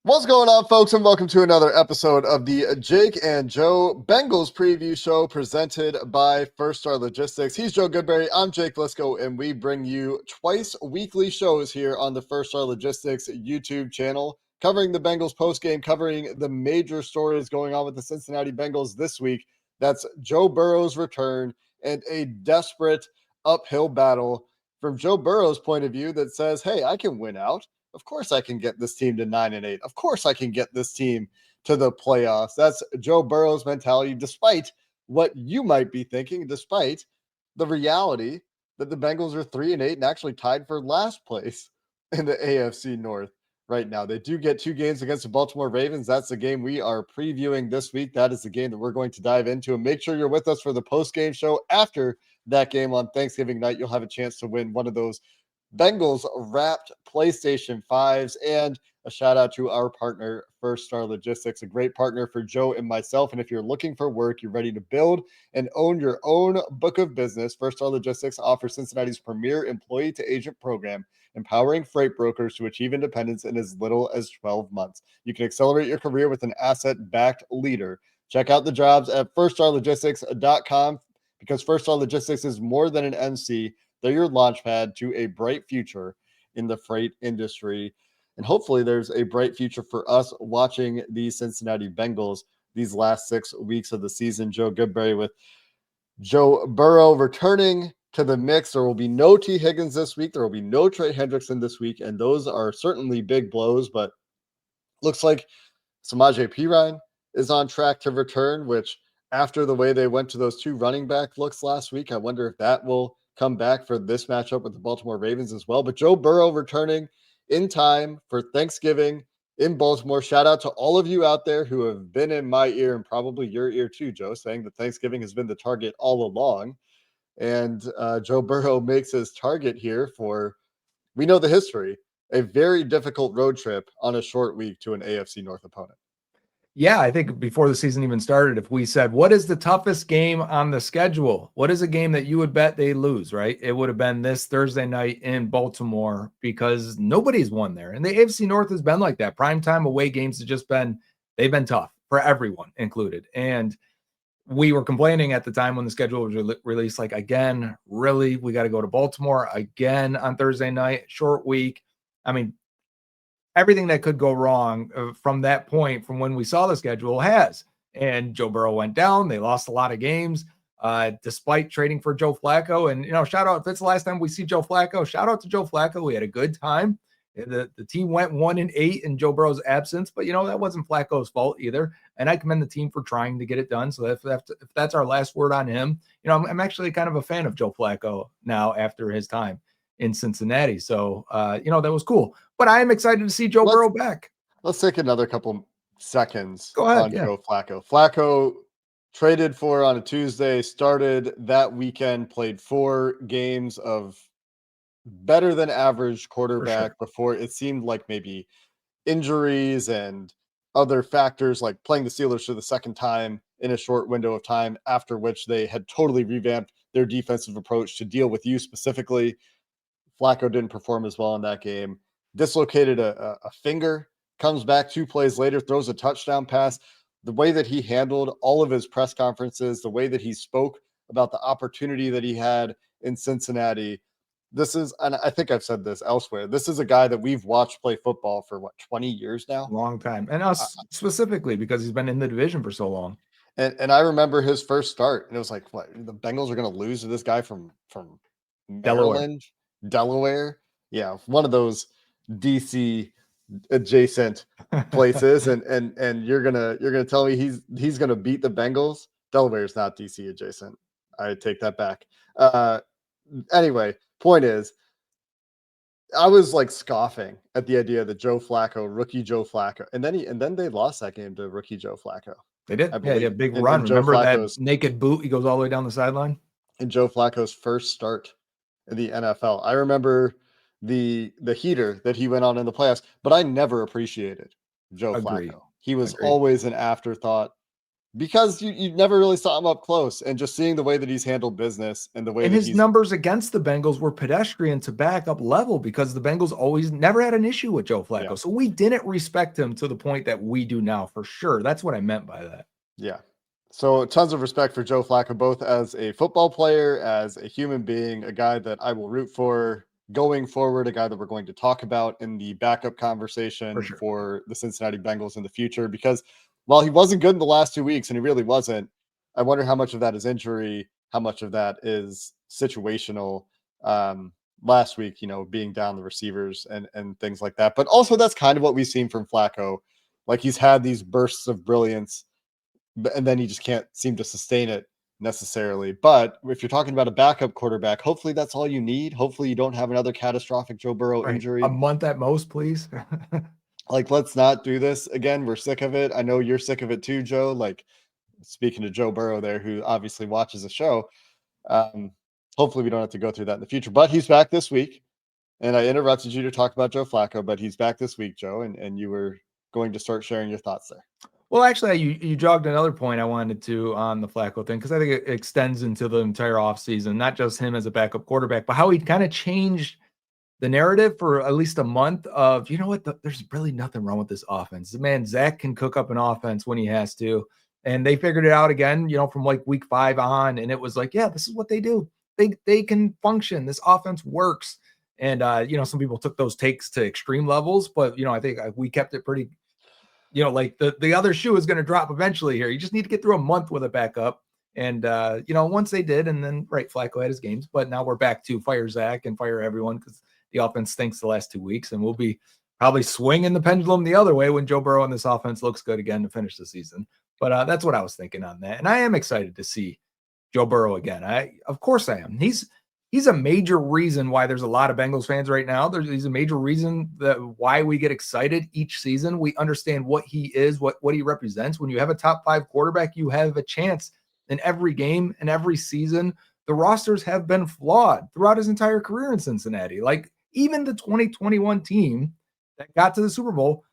What's going on, folks, and welcome to another episode of the Jake and Joe Bengals preview show presented by First Star Logistics. He's Joe Goodberry, I'm Jake Liscow, and we bring you twice weekly shows here on the First Star Logistics YouTube channel, covering the Bengals postgame, covering the major stories going on with the Cincinnati Bengals this week. That's Joe Burrow's return and a desperate uphill battle from Joe Burrow's point of view that says, hey, I can win out. Of course I can get this team to 9-8. Of course I can get this team to the playoffs. That's Joe Burrow's mentality, despite what you might be thinking, despite the reality that the Bengals are 3-8 and actually tied for last place in the AFC North right now. They do get 2 games against the Baltimore Ravens. That's the game we are previewing this week. That is the game that we're going to dive into. And make sure you're with us for the post-game show after that game on Thanksgiving night. You'll have a chance to win one of those Bengals wrapped PlayStation 5s, and a shout out to our partner, First Star Logistics, a great partner for Joe and myself. And if you're looking for work, you're ready to build and own your own book of business, First Star Logistics offers Cincinnati's premier employee to agent program, empowering freight brokers to achieve independence in as little as 12 months. You can accelerate your career with an asset-backed leader. Check out the jobs at firststarlogistics.com, because First Star Logistics is more than an MC. They're your launchpad to a bright future in the freight industry. And hopefully there's a bright future for us watching the Cincinnati Bengals these last 6 weeks of the season. Joe Goodberry with Joe Burrow returning to the mix. There will be no Tee Higgins this week. There will be no Trey Hendrickson this week. And those are certainly big blows, but looks like Samaje Perine is on track to return, which after the way they went to those 2 running back looks last week, I wonder if that will come back for this matchup with the Baltimore Ravens as well. But Joe Burrow returning in time for Thanksgiving in Baltimore. Shout out to all of you out there who have been in my ear and probably your ear too, Joe, saying that Thanksgiving has been the target all along. And Joe Burrow makes his target here for, we know the history, a very difficult road trip on a short week to an AFC North opponent. Yeah, I think before the season even started, if we said, what is the toughest game on the schedule? What is a game that you would bet they lose, right? It would have been this Thursday night in Baltimore, because nobody's won there. And the AFC North has been like that. Primetime away games have just been, they've been tough for everyone included. And we were complaining at the time when the schedule was released, like, again, really, we got to go to Baltimore again on Thursday night, short week. I mean, everything that could go wrong from that point, from when we saw the schedule, has. And Joe Burrow went down. They lost a lot of games despite trading for Joe Flacco. And, shout out, if it's the last time we see Joe Flacco, shout out to Joe Flacco. We had a good time. The team went 1-8 in Joe Burrow's absence, but, that wasn't Flacco's fault either. And I commend the team for trying to get it done. So if that's our last word on him, I'm actually kind of a fan of Joe Flacco now after his time in Cincinnati. So, that was cool. But I am excited to see Joe Burrow back. Let's take another couple seconds on Joe Flacco. Flacco traded for on a Tuesday, started that weekend, played 4 games of better than average quarterback before it seemed like maybe injuries and other factors, like playing the Steelers for the second time in a short window of time, after which they had totally revamped their defensive approach to deal with you specifically. Flacco didn't perform as well in that game. Dislocated a finger, comes back 2 plays later, throws a touchdown pass. The way that he handled all of his press conferences, the way that he spoke about the opportunity that he had in Cincinnati. This is, and I think I've said this elsewhere, this is a guy that we've watched play football for 20 years now? Long time. And us specifically, because he's been in the division for so long. And I remember his first start, and it was like, what, the Bengals are going to lose to this guy from Maryland, Delaware? Yeah, one of those DC adjacent places, and you're gonna tell me he's gonna beat the Bengals? Delaware is not DC adjacent. I take that back. Anyway, point is, I was like scoffing at the idea that rookie Joe Flacco, and then they lost that game to rookie Joe Flacco. They did. Yeah, he had a big run. Remember that naked boot? He goes all the way down the sideline. In Joe Flacco's first start in the NFL. I remember the heater that he went on in the playoffs, but I never appreciated Joe Agreed. Flacco. He was Agreed. always an afterthought because you never really saw him up close, and just seeing the way that he's handled business and the way And that his he's numbers against the Bengals were pedestrian to backup level because the Bengals always never had an issue with Joe yeah, Flacco. So we didn't respect him to the point that we do now, for sure. That's what I meant by that. yeah. So tons of respect for Joe Flacco, both as a football player, as a human being, a guy that I will root for going forward, a guy that we're going to talk about in the backup For conversation sure. for the Cincinnati Bengals in the future. Because while he wasn't good in the last 2 weeks, and he really wasn't, I wonder how much of that is injury, how much of that is situational. Um, Last week, being down the receivers and things like that. But also that's kind of what we've seen from Flacco. Like he's had these bursts of brilliance and then you just can't seem to sustain it necessarily. But if you're talking about a backup quarterback, hopefully that's all you need. Hopefully you don't have another catastrophic Joe Burrow Right. A injury. month at most, please. Like, let's not do this again. We're sick of it. I know you're sick of it too, Joe. Like, speaking to Joe Burrow there, who obviously watches the show, um, hopefully we don't have to go through that in the future. But he's back this week. And I interrupted you to talk about Joe Flacco, but he's back this week, Joe, and you were going to start sharing your thoughts there. Well, actually, you jogged another point I wanted to on the Flacco thing because I think it extends into the entire offseason, not just him as a backup quarterback, but how he kind of changed the narrative for at least a month of, you know what, there's really nothing wrong with this offense. The man, Zach can cook up an offense when he has to. And they figured it out again, from like week 5 on. And it was like, yeah, this is what they do. They can function. This offense works. And, some people took those takes to extreme levels, but, I think we kept it pretty, like the other shoe is going to drop eventually here. You just need to get through a month with a backup. And, once they did, and then, right, Flacco had his games, but now we're back to fire Zach and fire everyone because the offense stinks the last 2 weeks, and we'll be probably swinging the pendulum the other way when Joe Burrow and this offense looks good again to finish the season. But that's what I was thinking on that. And I am excited to see Joe Burrow again. Of course I am. He's a major reason why there's a lot of Bengals fans right now. He's a major reason that why we get excited each season. We understand what he is, what he represents. When you have a top 5 quarterback, you have a chance in every game and every season. The rosters have been flawed throughout his entire career in Cincinnati. Like even the 2021 team that got to the Super Bowl,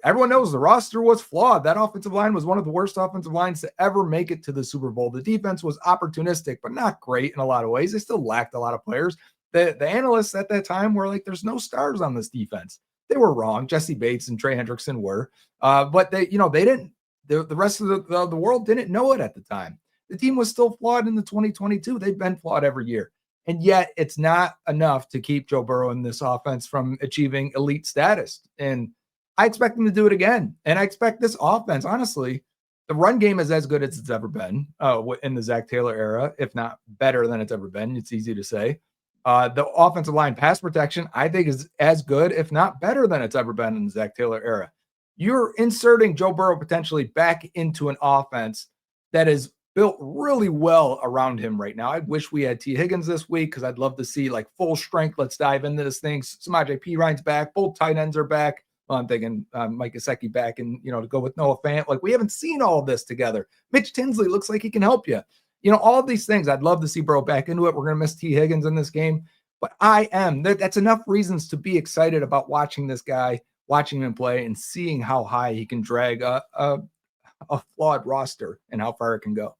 everyone knows the roster was flawed. That offensive line was one of the worst offensive lines to ever make it to the Super Bowl. The defense was opportunistic, but not great in a lot of ways. They still lacked a lot of players. The analysts at that time were like, there's no stars on this defense. They were wrong. Jesse Bates and Trey Hendrickson were, but they didn't, the rest of the world didn't know it at the time. The team was still flawed in the 2022. They've been flawed every year. And yet it's not enough to keep Joe Burrow in this offense from achieving elite status. And I expect him to do it again. And I expect this offense, honestly, the run game is as good as it's ever been in the Zach Taylor era, if not better than it's ever been. It's easy to say. The offensive line pass protection, I think, is as good, if not better than it's ever been in the Zach Taylor era. You're inserting Joe Burrow potentially back into an offense that is built really well around him right now. I wish we had Tee Higgins this week because I'd love to see like full strength. Let's dive into this thing. Samaje Perine's back. Both tight ends are back. Well, I'm thinking Mike Gesicki back and, to go with Noah Fant. Like we haven't seen all of this together. Mitch Tinsley looks like he can help you. All of these things. I'd love to see Burrow back into it. We're going to miss Tee Higgins in this game. But that's enough reasons to be excited about watching this guy, watching him play and seeing how high he can drag a flawed roster and how far it can go.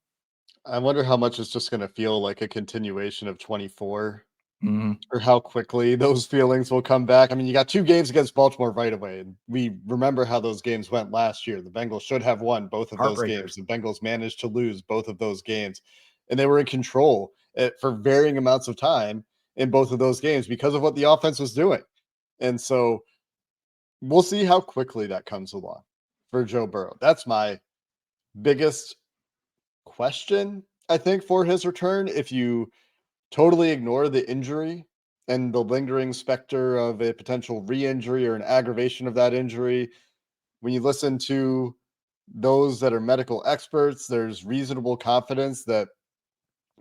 I wonder how much it's just going to feel like a continuation of 24 Mm-hmm. or how quickly those feelings will come back. I mean, you got 2 games against Baltimore right away. And we remember how those games went last year. The Bengals should have won both of those games. The Bengals managed to lose both of those games. And they were in control for varying amounts of time in both of those games because of what the offense was doing. And so we'll see how quickly that comes along for Joe Burrow. That's my biggest question, I think, for his return. If you totally ignore the injury and the lingering specter of a potential re-injury or an aggravation of that injury, when you listen to those that are medical experts, there's reasonable confidence that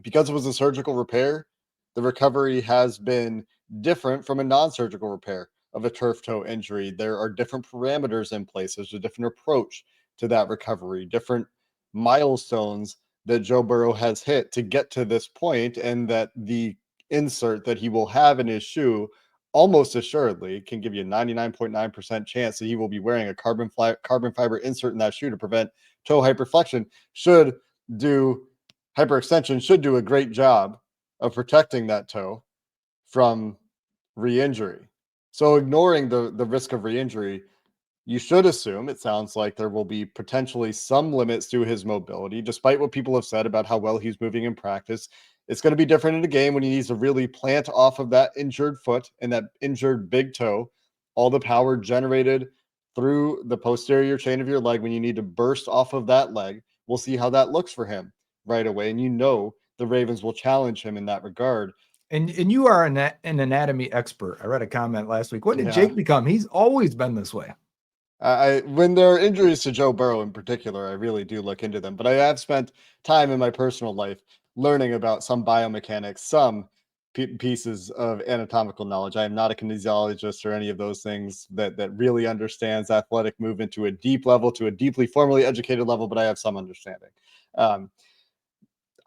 because it was a surgical repair, the recovery has been different from a non-surgical repair of a turf toe injury. There are different parameters in place. There's a different approach to that recovery, different milestones that Joe Burrow has hit to get to this point, and that the insert that he will have in his shoe almost assuredly can give you a 99.9% chance that he will be wearing a carbon fiber insert in that shoe to prevent toe hyperflexion. Hyperextension should do a great job of protecting that toe from re-injury. So ignoring the risk of re-injury, you should assume, it sounds like, there will be potentially some limits to his mobility, despite what people have said about how well he's moving in practice. It's going to be different in a game when he needs to really plant off of that injured foot and that injured big toe, all the power generated through the posterior chain of your leg when you need to burst off of that leg. We'll see how that looks for him right away. And the Ravens will challenge him in that regard. And you are an anatomy expert. I read a comment last week. What did Yeah. Jake become? He's always been this way. When there are injuries to Joe Burrow in particular, I really do look into them. But I have spent time in my personal life learning about some biomechanics, some pieces of anatomical knowledge. I am not a kinesiologist or any of those things that really understands athletic movement to a deep level, to a deeply formally educated level, but I have some understanding.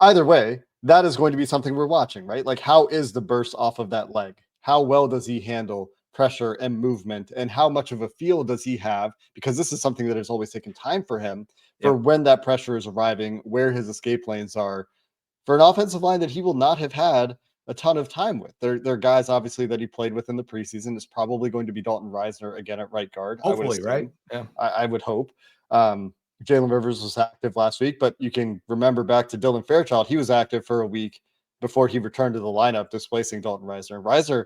Either way, that is going to be something we're watching, right? Like, how is the burst off of that leg? How well does he handle pressure and movement, and how much of a feel does he have? Because this is something that has always taken time for him for when that pressure is arriving, where his escape lanes are for an offensive line that he will not have had a ton of time with. They're guys, obviously, that he played with in the preseason. Is probably going to be Dalton Risner again at right guard. Hopefully, right? Yeah, I would hope. Jalen Rivers was active last week, but you can remember back to Dylan Fairchild. He was active for a week before he returned to the lineup, displacing Dalton Risner. Risner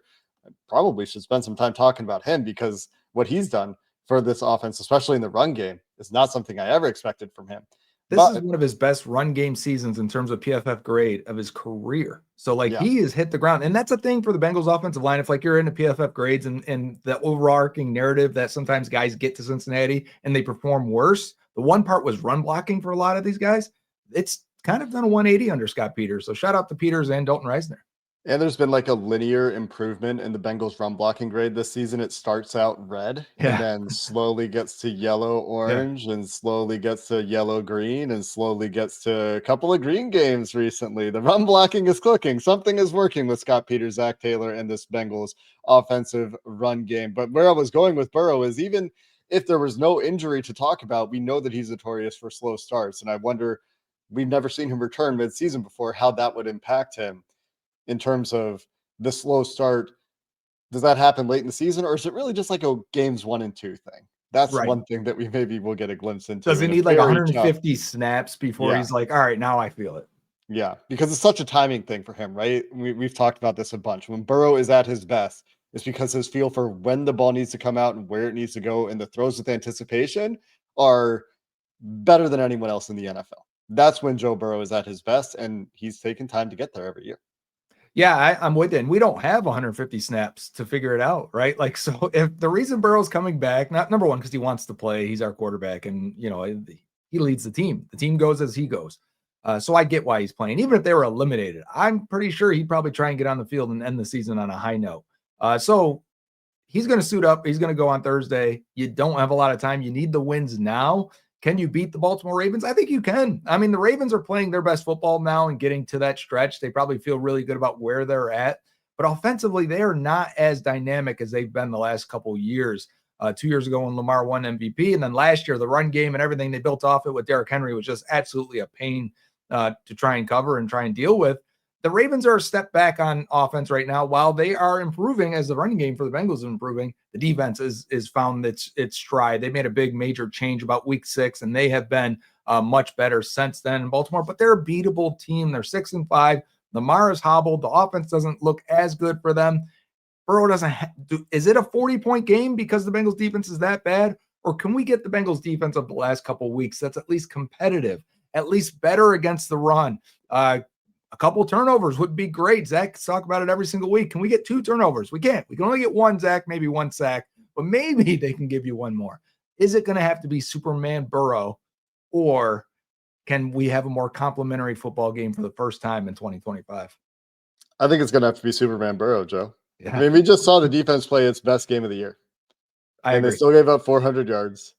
probably should spend some time talking about him, because what he's done for this offense, especially in the run game, is not something I ever expected from him. This is one of his best run game seasons in terms of PFF grade of his career. So he has hit the ground. And that's a thing for the Bengals offensive line. If you're into PFF grades and the overarching narrative that sometimes guys get to Cincinnati and they perform worse, the one part was run blocking for a lot of these guys. It's kind of done a 180 under Scott Peters. So shout out to Peters and Dalton Risner. And there's been like a linear improvement in the Bengals run blocking grade this season. It starts out red and then slowly gets to yellow, orange, and slowly gets to yellow, green, and slowly gets to a couple of green games recently. The run blocking is clicking. Something is working with Scott Peters, Zach Taylor, and this Bengals offensive run game. But where I was going with Burrow is, even if there was no injury to talk about, we know that he's notorious for slow starts. And I wonder, we've never seen him return mid-season before, how that would impact him in terms of the slow start. Does that happen late in the season, or is it really just like a games 1 and 2 thing? That's one thing that we maybe will get a glimpse into. Does he need like 150 snaps before he's like, all right, now I feel it? Yeah, because it's such a timing thing for him, right? We've talked about this a bunch. When Burrow is at his best, it's because his feel for when the ball needs to come out and where it needs to go, and the throws with anticipation are better than anyone else in the NFL. That's when Joe Burrow is at his best, and he's taken time to get there every year. Yeah, I'm with you. And we don't have 150 snaps to figure it out, right? Like, so if the reason Burrow's coming back, not number one, because he wants to play, he's our quarterback, and he leads the team. The team goes as he goes. So I get why he's playing. Even if they were eliminated, I'm pretty sure he'd probably try and get on the field and end the season on a high note. So he's going to suit up. He's going to go on Thursday. You don't have a lot of time. You need the wins now. Can you beat the Baltimore Ravens? I think you can. I mean, the Ravens are playing their best football now and getting to that stretch. They probably feel really good about where they're at. But offensively, they are not as dynamic as they've been the last couple of years. 2 years ago when Lamar won MVP, and then last year, the run game and everything they built off it with Derrick Henry was just absolutely a pain to try and cover and try and deal with. The Ravens are a step back on offense right now. While they are improving, as the running game for the Bengals is improving, the defense is found its stride. They made a big major change about week 6, and they have been much better since then in Baltimore. But they're a beatable team. They're 6-5. Lamar is hobbled. The offense doesn't look as good for them. Burrow doesn't is it a 40-point game because the Bengals defense is that bad? Or can we get the Bengals defense of the last couple of weeks that's at least competitive, at least better against the run? A couple turnovers would be great. Zach talk about it every single week. Can we get 2 turnovers? We can't. We can only get 1, Zach, maybe 1 sack, but maybe they can give you 1 more. Is it going to have to be Superman Burrow, or can we have a more complimentary football game for the first time in 2025? I think it's going to have to be Superman Burrow, Joe. Yeah. I mean, we just saw the defense play its best game of the year. I agree. They still gave up 400 yards.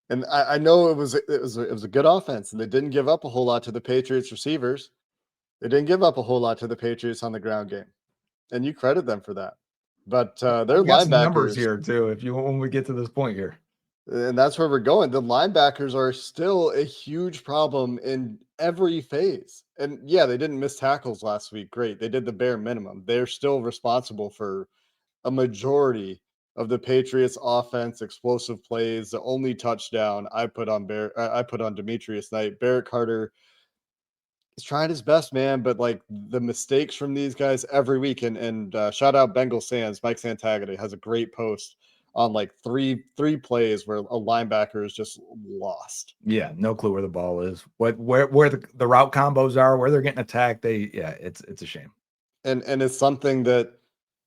And I know it was a good offense, and they didn't give up a whole lot to the Patriots receivers. They didn't give up a whole lot to the Patriots on the ground game. and you credit them for that. But their We got some numbers linebackers here too, when we get to this point here. and that's where we're going. The linebackers are still a huge problem in every phase. And yeah, they didn't miss tackles last week. Great. They did the bare minimum. They're still responsible for a majority of the Patriots offense, explosive plays. The only touchdown I put on Demetrius Knight. Barrett Carter is trying his best, man, but like the mistakes from these guys every week. And shout out Bengals fans. Mike Santagata has a great post on like three plays where a linebacker is just lost. Yeah, no clue where the ball is, where the route combos are, where they're getting attacked. It's a shame. And it's something that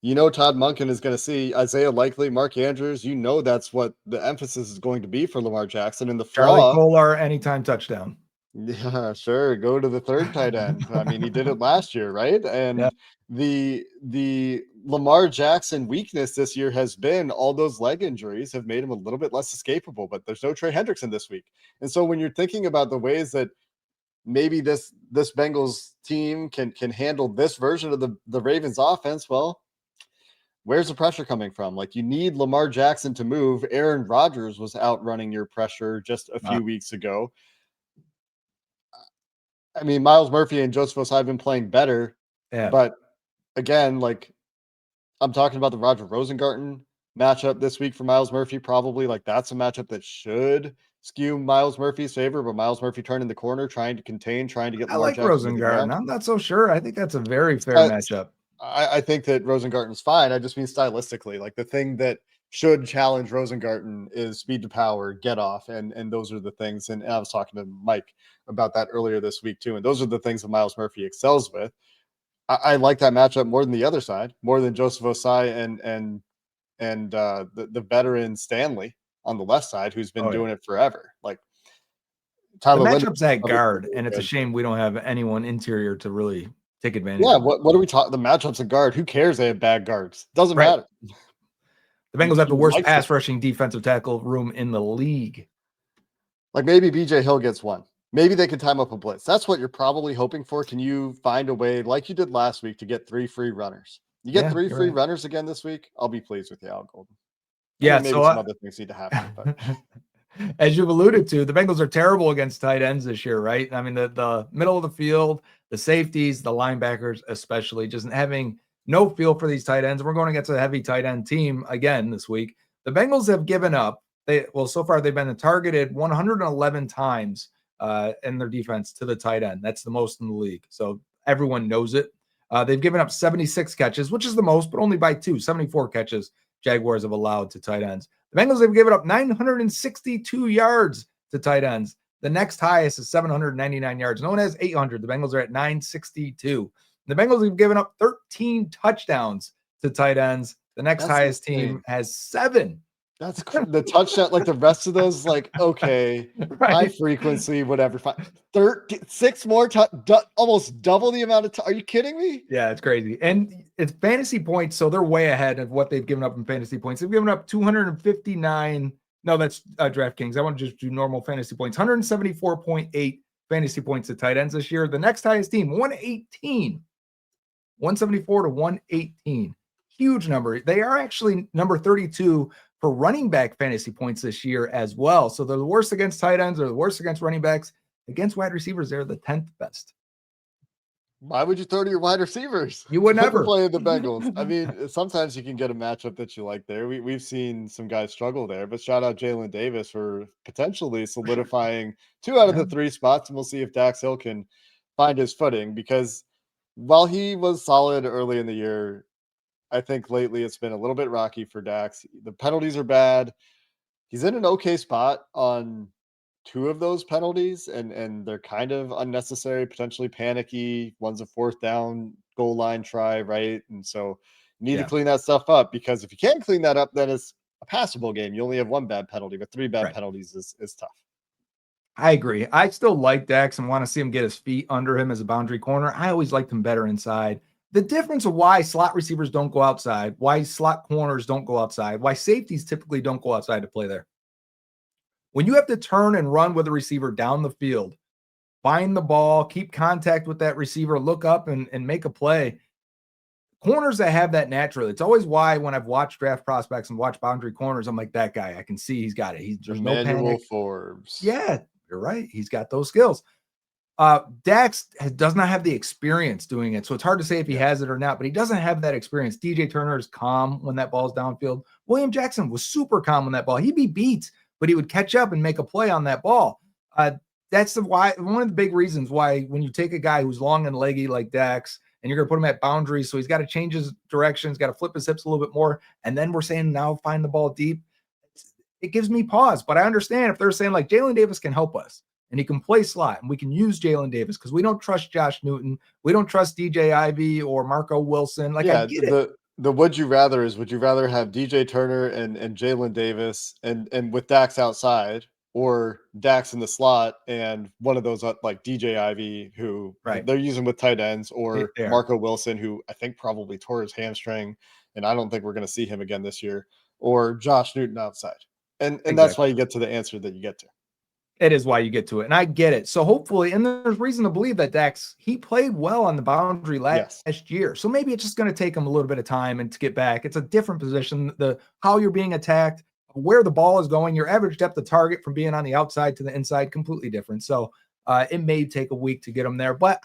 Todd Monken is going to see. Isaiah Likely, Mark Andrews, that's what the emphasis is going to be for Lamar Jackson. And the Charlie flaw, Kolar anytime touchdown. yeah, sure, go to the third tight end. I mean, he did it last year, right? And Yeah. the Lamar Jackson weakness this year has been all those leg injuries have made him a little bit less escapable, but there's no Trey Hendrickson this week. And so when you're thinking about the ways that maybe this Bengals team can handle this version of the Ravens offense, well, where's the pressure coming from? Like, you need Lamar Jackson to move. Aaron Rodgers was outrunning your pressure just a few weeks ago. I mean, Miles Murphy and Joseph Osai have been playing better, but again, like, I'm talking about the Roger Rosengarten matchup this week for Miles Murphy. Probably like that's a matchup that should skew Miles Murphy's favor, but Miles Murphy turning the corner, trying to contain, trying to get I Lamar like Jackson to the Rosengarten. ground. I'm not so sure. I think that's a very fair matchup. I think that Rosengarten's fine. I just mean stylistically, like the thing that should challenge Rosengarten is speed to power, get off, and those are the things. And I was talking to Mike about that earlier this week too, and those are the things that Miles Murphy excels with. I like that matchup more than the other side, more than Joseph Osai and the veteran Stanley on the left side, who's been doing it forever. Like Tyler, the matchup's at guard, and it's a shame we don't have anyone interior to really take advantage. Yeah, what are we talking? The matchups at guard. Who cares? They have bad guards. Doesn't matter. The Bengals have the worst pass rushing defensive tackle room in the league. Like maybe BJ Hill gets one. Maybe they can time up a blitz. That's what you're probably hoping for. Can you find a way, like you did last week, to get 3 free runners? You get 3 free runners again this week, I'll be pleased with you, Al Golden. Maybe some other things need to happen. But as you've alluded to, the Bengals are terrible against tight ends this year, right? I mean, the middle of the field, the safeties, the linebackers, especially, just having no feel for these tight ends. We're going against a heavy tight end team again this week. The Bengals have given up. So far they've been targeted 111 times in their defense to the tight end. That's the most in the league. So everyone knows it. They've given up 76 catches, which is the most, but only by 2. 74 catches Jaguars have allowed to tight ends. The Bengals have given up 962 yards to tight ends. The next highest is 799 yards. No one has 800. The Bengals are at 962. The Bengals have given up 13 touchdowns to tight ends. The next highest team has 7. That's the touchdown. Like the rest of those, like, okay, high frequency, whatever. 6 more, almost double the amount of. Are you kidding me? Yeah, it's crazy. And it's fantasy points, so they're way ahead of what they've given up in fantasy points. They've given up 259. No, that's DraftKings. I want to just do normal fantasy points. 174.8 fantasy points to tight ends this year. The next highest team, 118. 174 to 118. Huge number. They are actually number 32 for running back fantasy points this year as well. So they're the worst against tight ends. They're the worst against running backs. Against wide receivers, they're the 10th best. Why would you throw to your wide receivers? You would never play the Bengals. I mean, sometimes you can get a matchup that you like there. We've seen some guys struggle there, but shout out Jalen Davis for potentially solidifying 2 out of the 3 spots, and we'll see if Dax Hill can find his footing, because while he was solid early in the year, I think lately it's been a little bit rocky for Dax. The penalties are bad. He's in an okay spot on 2 of those penalties, and they're kind of unnecessary, potentially panicky. One's a 4th down goal line try, right? And so you need to clean that stuff up, because if you can't clean that up, then it's a passable game. You only have 1 bad penalty, but 3 bad penalties is tough. I agree. I still like Dax and want to see him get his feet under him as a boundary corner. I always liked him better inside. The difference of why slot receivers don't go outside, why slot corners don't go outside, why safeties typically don't go outside to play there. When you have to turn and run with a receiver down the field, find the ball, keep contact with that receiver, look up and make a play, corners that have that naturally. It's always why when I've watched draft prospects and watched boundary corners, I'm like, that guy, I can see he's got it. There's no Emmanuel panic. Forbes. Yeah, you're right. He's got those skills. Dax does not have the experience doing it. So it's hard to say if he has it or not, but he doesn't have that experience. DJ Turner is calm when that ball's downfield. William Jackson was super calm when that ball. He'd be beat, but he would catch up and make a play on that ball. That's one of the big reasons why when you take a guy who's long and leggy like Dax and you're going to put him at boundaries, so he's got to change his direction, he's got to flip his hips a little bit more, and then we're saying now find the ball deep. It gives me pause, but I understand if they're saying like Jalen Davis can help us and he can play slot and we can use Jalen Davis because we don't trust Josh Newton. We don't trust DJ Ivy or Marco Wilson. Like, I get it. The would you rather is, would you rather have DJ Turner and Jalen Davis and with Dax outside, or Dax in the slot and one of those like DJ Ivy, who they're using with tight ends, or Marco Wilson, who I think probably tore his hamstring and I don't think we're going to see him again this year, or Josh Newton outside. And that's why you get to the answer that you get to. It is why you get to it. And I get it. So hopefully, and there's reason to believe that Dax, he played well on the boundary last year. So maybe it's just going to take him a little bit of time and to get back. It's a different position. How you're being attacked, where the ball is going, your average depth of target from being on the outside to the inside, completely different. So it may take a week to get him there. But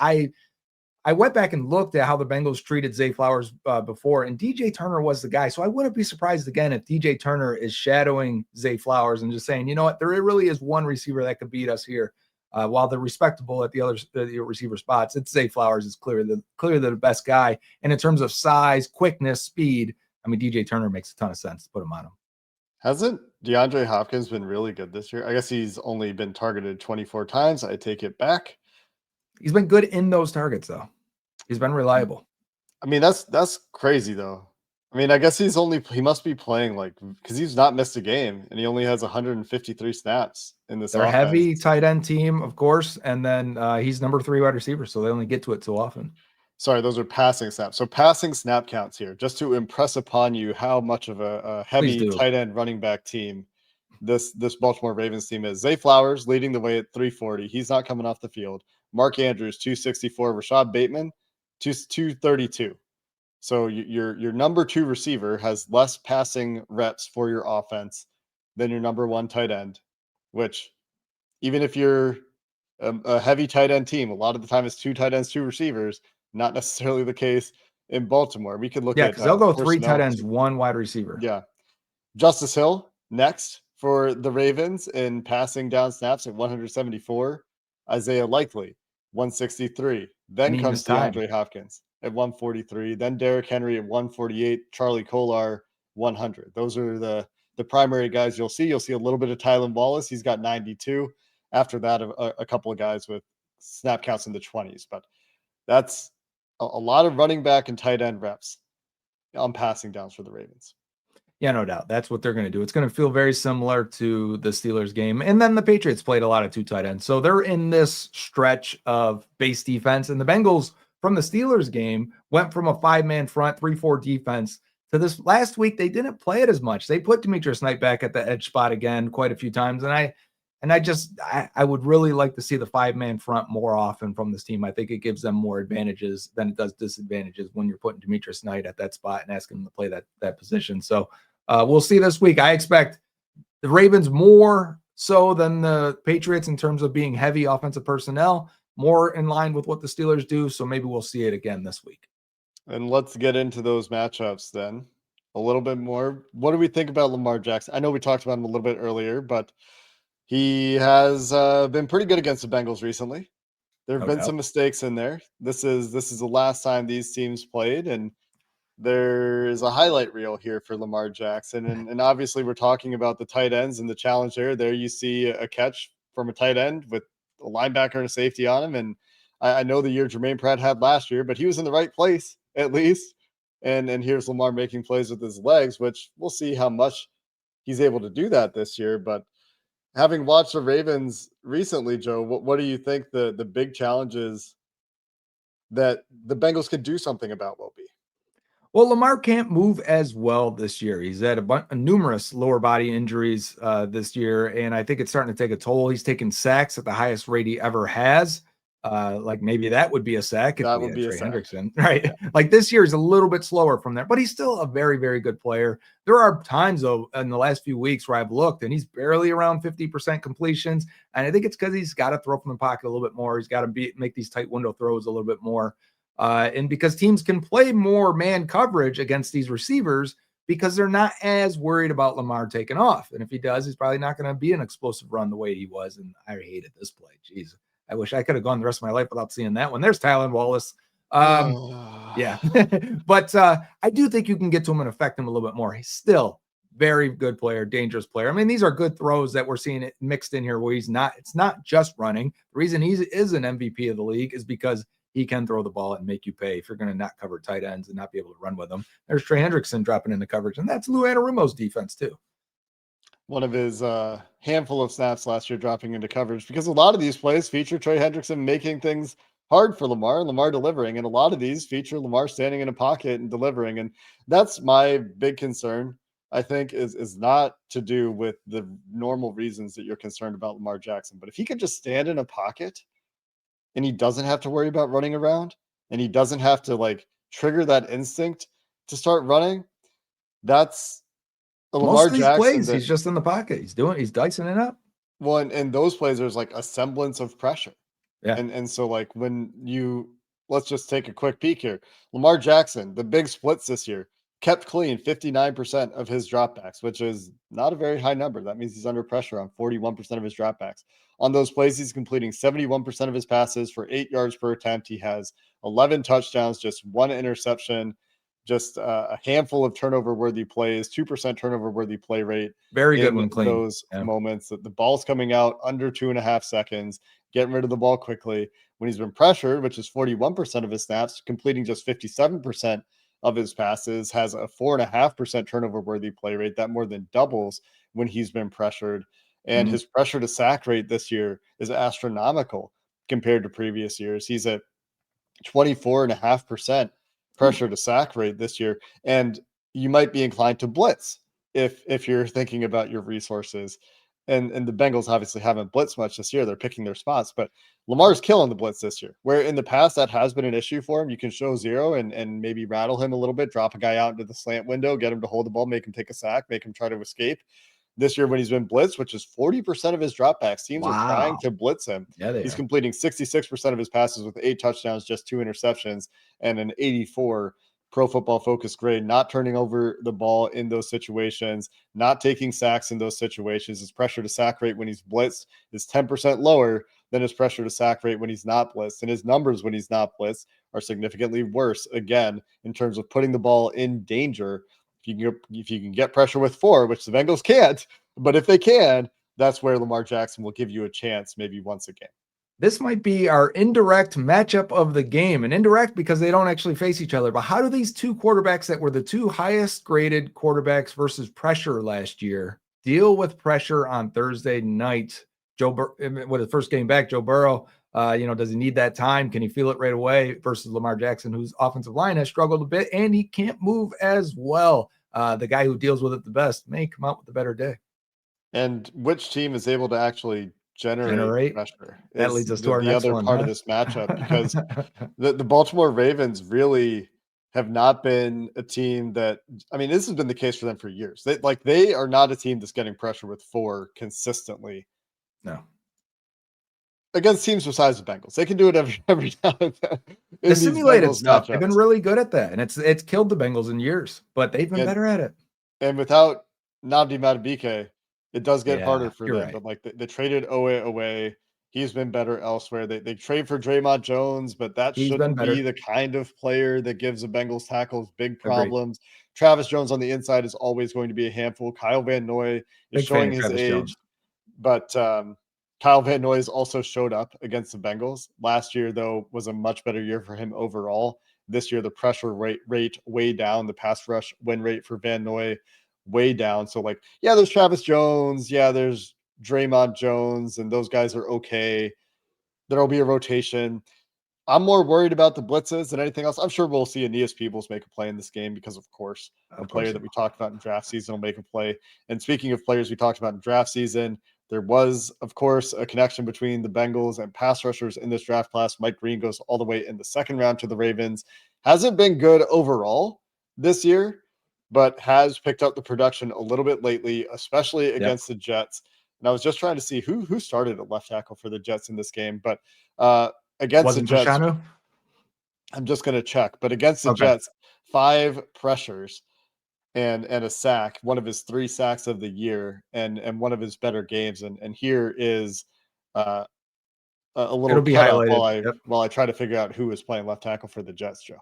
I went back and looked at how the Bengals treated Zay Flowers before, and DJ Turner was the guy. So I wouldn't be surprised again if DJ Turner is shadowing Zay Flowers and just saying, you know what, there really is one receiver that could beat us here. While they're respectable at the other receiver spots, it's Zay Flowers is clearly the best guy. And in terms of size, quickness, speed, I mean, DJ Turner makes a ton of sense to put him on him. Hasn't DeAndre Hopkins been really good this year? I guess he's only been targeted 24 times. I take it back. He's been good in those targets, though. He's been reliable. I mean, that's crazy, though. I mean, I guess he must be playing because he's not missed a game and he only has 153 snaps in this offense. They're a heavy tight end team, of course, and then he's number 3 wide receiver, so they only get to it so often. Sorry, those are passing snaps. So passing snap counts here, just to impress upon you how much of a heavy tight end running back team this Baltimore Ravens team is. Zay Flowers leading the way at 340. He's not coming off the field. Mark Andrews, 264. Rashad Bateman, 232. So your number 2 receiver has less passing reps for your offense than your number 1 tight end, which even if you're a heavy tight end team, a lot of the time it's 2 tight ends, 2 receivers. Not necessarily the case in Baltimore. We could look at because they'll go 3 tight ends, 1 wide receiver. Yeah. Justice Hill next for the Ravens in passing down snaps at 174. Isaiah Likely, 163. Then comes DeAndre Hopkins at 143. Then Derrick Henry at 148. Charlie Kolar, 100. Those are the primary guys you'll see. You'll see a little bit of Tylan Wallace. He's got 92. After that, a couple of guys with snap counts in the 20s. But that's a lot of running back and tight end reps on passing downs for the Ravens. Yeah, no doubt. That's what they're going to do. It's going to feel very similar to the Steelers game. And then the Patriots played a lot of 2 tight ends. So they're in this stretch of base defense. And the Bengals from the Steelers game went from a 5-man front, 3-4 defense to this last week. They didn't play it as much. They put Demetrius Knight back at the edge spot again quite a few times. And I would really like to see the 5-man front more often from this team. I think it gives them more advantages than it does disadvantages when you're putting Demetrius Knight at that spot and asking him to play that position. So we'll see this week. I expect the Ravens more so than the Patriots in terms of being heavy offensive personnel, more in line with what the Steelers do. So maybe we'll see it again this week. And let's get into those matchups then a little bit more. What do we think about Lamar Jackson? I know we talked about him a little bit earlier, but he has been pretty good against the Bengals recently. There have been some mistakes in there. This is the last time these teams played, and there is a highlight reel here for Lamar Jackson. And obviously we're talking about the tight ends and the challenge there. There you see a catch from a tight end with a linebacker and a safety on him. And I know the year Jermaine Pratt had last year, but he was in the right place at least. And here's Lamar making plays with his legs, which we'll see how much he's able to do that this year. But having watched the Ravens recently, Joe, what do you think the big challenges that the Bengals could do something about will be? Well, Lamar can't move as well this year. He's had numerous lower body injuries this year, and I think it's starting to take a toll. He's taken sacks at the highest rate he ever has. Like maybe that would be a sack if That we would had be a Trey sack. Hendrickson, right? Yeah. Like this year is a little bit slower from there, but he's still a very, very good player. There are times though in the last few weeks where I've looked and he's barely around 50% completions. And I think it's because he's got to throw from the pocket a little bit more. He's got to make these tight window throws a little bit more. And because teams can play more man coverage against these receivers because they're not as worried about Lamar taking off. And if he does, he's probably not going to be an explosive run the way he was. And I hated this play. Jeez. I wish I could have gone the rest of my life without seeing that one. There's Tylan Wallace. Yeah. But I do think you can get to him and affect him a little bit more. He's still very good player, dangerous player. I mean, these are good throws that we're seeing it mixed in here where it's not just running. The reason he is an MVP of the league is because he can throw the ball and make you pay if you're going to not cover tight ends and not be able to run with them. There's Trey Hendrickson dropping into coverage, and that's Lou Anarumo's defense too. One of his handful of snaps last year dropping into coverage, because a lot of these plays feature Trey Hendrickson making things hard for Lamar and Lamar delivering. And a lot of these feature Lamar standing in a pocket and delivering. And that's my big concern, I think, is not to do with the normal reasons that you're concerned about Lamar Jackson. But if he could just stand in a pocket and he doesn't have to worry about running around and he doesn't have to like trigger that instinct to start running, that's a Most Lamar of these Jackson plays, that, he's just in the pocket. He's dicing it up. well, and those plays, there's like a semblance of pressure. Yeah. And so like when you, let's just take a quick peek here. Lamar Jackson, the big splits this year, kept clean 59% of his dropbacks, which is not a very high number. That means he's under pressure on 41% of his dropbacks. On those plays, he's completing 71% of his passes for 8 yards per attempt. He has 11 touchdowns, just 1 interception, just a handful of turnover-worthy plays, 2% turnover-worthy play rate. Very good In when clean. those moments that the ball's coming out under 2.5 seconds, getting rid of the ball quickly. When he's been pressured, which is 41% of his snaps, completing just 57% of his passes, has a 4.5% turnover worthy play rate. That more than doubles when he's been pressured. And his pressure to sack rate this year is astronomical compared to previous years. He's at 24.5% pressure to sack rate this year. And you might be inclined to blitz if you're thinking about your resources. And the Bengals obviously haven't blitzed much this year. They're picking their spots, but Lamar's killing the blitz this year, where in the past that has been an issue for him. You can show zero and maybe rattle him a little bit, drop a guy out into the slant window, get him to hold the ball, make him take a sack, make him try to escape. This year when he's been blitzed, which is 40% of his dropbacks, teams are trying to blitz him. Yeah, he's completing 66% of his passes with 8 touchdowns, just 2 interceptions, and an 84 Pro Football Focus grade, not turning over the ball in those situations, not taking sacks in those situations. His pressure to sack rate when he's blitzed is 10% lower than his pressure to sack rate when he's not blitzed. And his numbers when he's not blitzed are significantly worse, again, in terms of putting the ball in danger. If you can get pressure with 4, which the Bengals can't, but if they can, that's where Lamar Jackson will give you a chance maybe once a game. This might be our indirect matchup of the game, and indirect because they don't actually face each other. But how do these two quarterbacks that were the 2 highest graded quarterbacks versus pressure last year deal with pressure on Thursday night? With the first game back, Joe Burrow, does he need that time? Can he feel it right away versus Lamar Jackson, whose offensive line has struggled a bit and he can't move as well? The guy who deals with it the best may come out with a better day. And which team is able to actually generate pressure? That leads us to our the next other one, part of this matchup, because the Baltimore Ravens really have not been a team that, I mean, this has been the case for them for years. They are not a team that's getting pressure with 4 consistently. No. Against teams besides the Bengals. They can do it every now and then. The simulated stuff. They've been really good at that. And it's killed the Bengals in years, but they've been better at it. And without Nnamdi Madubuike, it does get harder for them. Right. But like they traded Owe away. He's been better elsewhere. They trade for Draymond Jones, but that shouldn't be the kind of player that gives the Bengals tackles big problems. Agreed. Travis Jones on the inside is always going to be a handful. Kyle Van Noy is showing his age, but Kyle Van Noy has also showed up against the Bengals. Last year, though, was a much better year for him overall. This year, the pressure rate way down. The pass rush win rate for Van Noy way down. So, there's Travis Jones. Yeah, there's Draymond Jones, and those guys are okay. There'll be a rotation. I'm more worried about the blitzes than anything else. I'm sure we'll see Aeneas Peebles make a play in this game because, of course, a player that we talked about in draft season will make a play. And speaking of players we talked about in draft season, There was, of course, a connection between the Bengals and pass rushers in this draft class. Mike Green goes all the way in the second round to the Ravens. Hasn't been good overall this year, but has picked up the production a little bit lately, especially against the Jets. And I was just trying to see who started at left tackle for the Jets in this game, but against the Wasn't Jets, Fashanu? I'm just going to check. But against the Okay. Jets, 5 pressures and a sack, one of his 3 sacks of the year, and one of his better games. And here is uh, a little It'll be cut up highlighted. Yep. while I try to figure out who was playing left tackle for the Jets, Joe.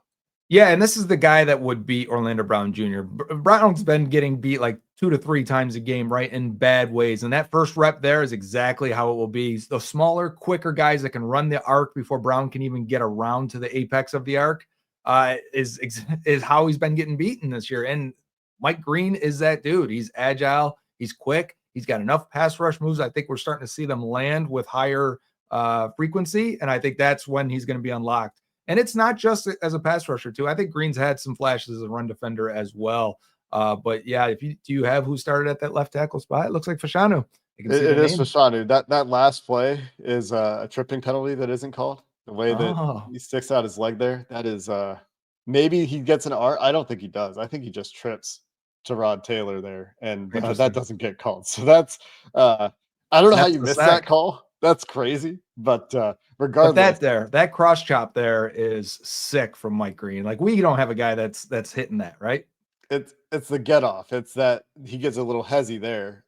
Yeah, and this is the guy that would beat Orlando Brown Jr. Brown's been getting beat like 2 to 3 times a game, right, in bad ways. And that first rep there is exactly how it will be. The smaller, quicker guys that can run the arc before Brown can even get around to the apex of the arc is how he's been getting beaten this year. And Mike Green is that dude. He's agile. He's quick. He's got enough pass rush moves. I think we're starting to see them land with higher frequency. And I think that's when he's going to be unlocked. And it's not just as a pass rusher, too. I think Green's had some flashes as a run defender as well. But yeah, do you have who started at that left tackle spot? It looks like Fashanu. It is Fashanu. That last play is a tripping penalty that isn't called. The way that he sticks out his leg there, that is maybe he gets an R. I don't think he does. I think he just trips to Rod Taylor there, and that doesn't get called. So that's I don't know how you missed that call. That's crazy, but regardless, but that cross chop there is sick from Mike Green. Like, we don't have a guy that's hitting that, right? It's the get off. It's that he gets a little hezzy there,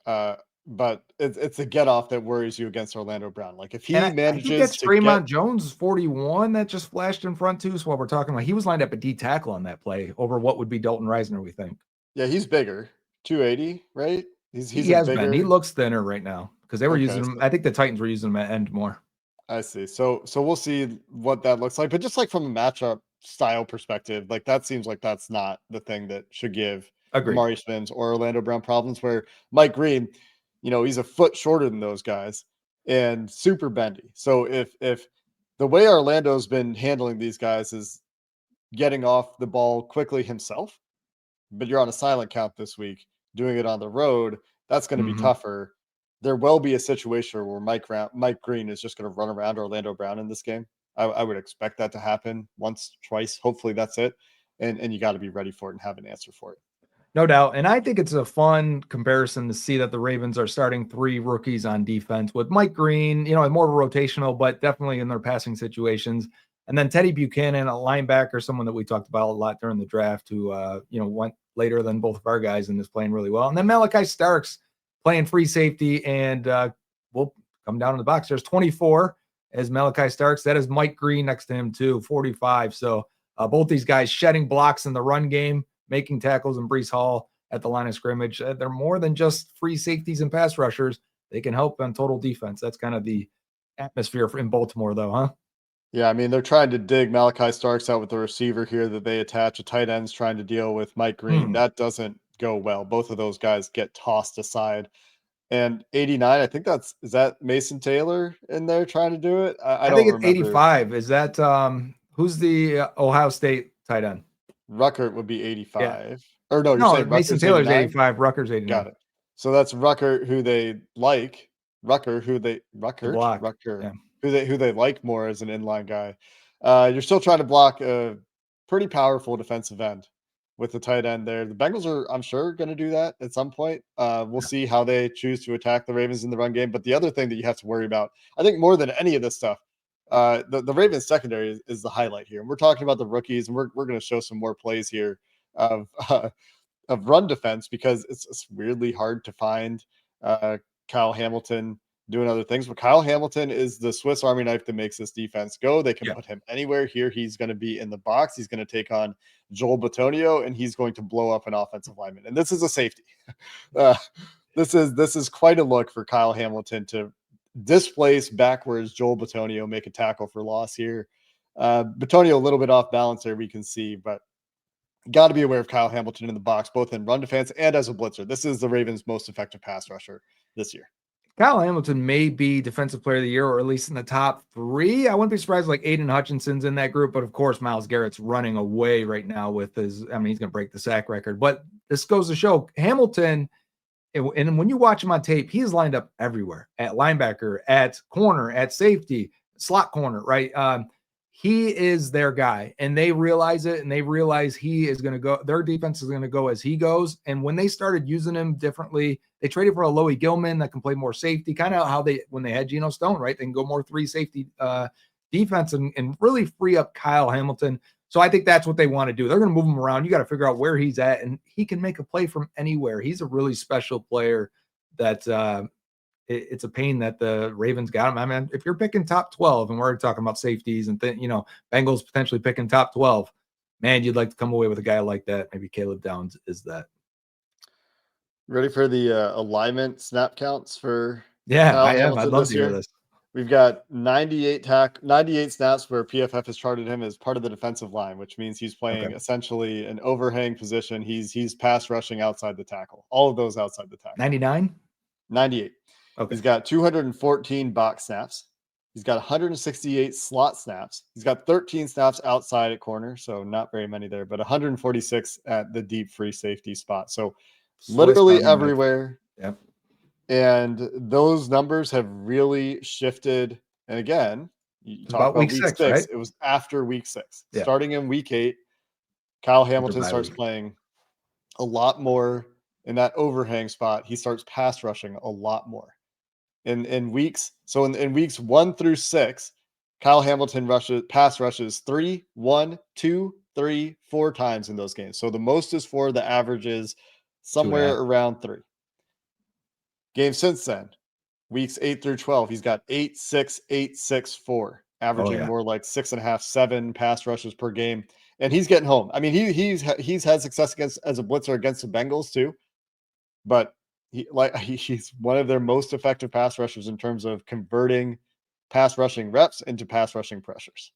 but it's the get off that worries you against Orlando Brown. Like, if he manages to Fremont Jones 41 that just flashed in front too. So while we're talking about, he was lined up at D tackle on that play over what would be Dalton Reisner, we think. Yeah, he's bigger, 280, right? He has been. He looks thinner right now because they were using him. I think the Titans were using him at end more. I see. So we'll see what that looks like. But just like from a matchup style perspective, like, that seems like that's not the thing that should give Amari Spins or Orlando Brown problems, where Mike Green, he's a foot shorter than those guys and super bendy. So if the way Orlando's been handling these guys is getting off the ball quickly himself, but you're on a silent count this week, doing it on the road, that's going to be tougher. There will be a situation where Mike Green is just going to run around Orlando Brown in this game. I would expect that to happen once, twice. Hopefully that's it. And you got to be ready for it and have an answer for it. No doubt. And I think it's a fun comparison to see that the Ravens are starting 3 rookies on defense with Mike Green, more rotational, but definitely in their passing situations. And then Teddy Buchanan, a linebacker, someone that we talked about a lot during the draft, who, went later than both of our guys and is playing really well. And then Malachi Starks playing free safety, and we'll come down in the box. There's 24 as Malachi Starks. That is Mike Green next to him too, 45. So both these guys shedding blocks in the run game, making tackles, and Breece Hall at the line of scrimmage. They're more than just free safeties and pass rushers. They can help on total defense. That's kind of the atmosphere in Baltimore, though, huh? Yeah, I mean, they're trying to dig Malachi Starks out with the receiver here that they attach. A tight end's trying to deal with Mike Green. That doesn't go well. Both of those guys get tossed aside. And 89, I think is that Mason Taylor in there trying to do it? I don't think it's remember. 85. Is that who's the Ohio State tight end? Ruckert would be 85. Yeah. Or no, you're saying Mason Taylor's 85, Rucker's 89. Got it. So that's Ruckert, who they like. Rucker, who they who they like more as an inline guy. You're still trying to block a pretty powerful defensive end with the tight end there. The Bengals are, I'm sure, going to do that at some point. We'll see how they choose to attack the Ravens in the run game. But the other thing that you have to worry about, I think more than any of this stuff, the Ravens secondary is the highlight here. And we're talking about the rookies, and we're going to show some more plays here of run defense, because it's weirdly hard to find Kyle Hamilton doing other things. But Kyle Hamilton is the Swiss Army knife that makes this defense go. They can put him anywhere here. He's going to be in the box. He's going to take on Joel Bitonio, and he's going to blow up an offensive lineman. And this is a safety. This is quite a look for Kyle Hamilton to displace backwards Joel Bitonio, make a tackle for loss here. Bitonio a little bit off balance there, we can see, but got to be aware of Kyle Hamilton in the box, both in run defense and as a blitzer. This is the Ravens' most effective pass rusher this year. Kyle Hamilton may be defensive player of the year, or at least in the top 3. I wouldn't be surprised like Aiden Hutchinson's in that group, but of course, Myles Garrett's running away right now with he's going to break the sack record. But this goes to show Hamilton, And when you watch him on tape, he's lined up everywhere, at linebacker, at corner, at safety, slot corner, right? He is their guy, and they realize it, and they realize he is going to go. Their defense is going to go as he goes. And when they started using him differently, they traded for a Loie Gilman that can play more safety, kind of how when they had Geno Stone, right? They can go more 3 safety defense and really free up Kyle Hamilton. So I think that's what they want to do. They're going to move him around. You got to figure out where he's at, and he can make a play from anywhere. He's a really special player that it's a pain that the Ravens got him. I mean, if you're picking top 12 and we're talking about safeties and Bengals potentially picking top 12, man, you'd like to come away with a guy like that. Maybe Caleb Downs is that. Ready for the alignment snap counts for Yeah, Kyle I am. Hamilton I'd love this to hear year? this. We've got 98 snaps where PFF has charted him as part of the defensive line, which means he's playing essentially an overhang position. He's pass rushing outside the tackle. All of those outside the tackle. 99? 98. Okay. He's got 214 box snaps. He's got 168 slot snaps. He's got 13 snaps outside at corner, so not very many there, but 146 at the deep free safety spot. So literally everywhere. Yep. And those numbers have really shifted. And again, you talk about week 6, right? It was after week 6. Yeah. Starting in week 8, Kyle Hamilton starts playing a lot more in that overhang spot. He starts pass rushing a lot more. In weeks 1 through 6, Kyle Hamilton pass rushes 3, 1, 2, 3, 4 times in those games. So the most is 4, the average is somewhere around 3. Games since then, weeks 8 through 12, he's got 8, 6, 8, 6, 4, averaging more like 6.5, 7 pass rushes per game, and he's getting home. I mean, he's had success as a blitzer against the Bengals too, but he's one of their most effective pass rushers in terms of converting pass rushing reps into pass rushing pressures.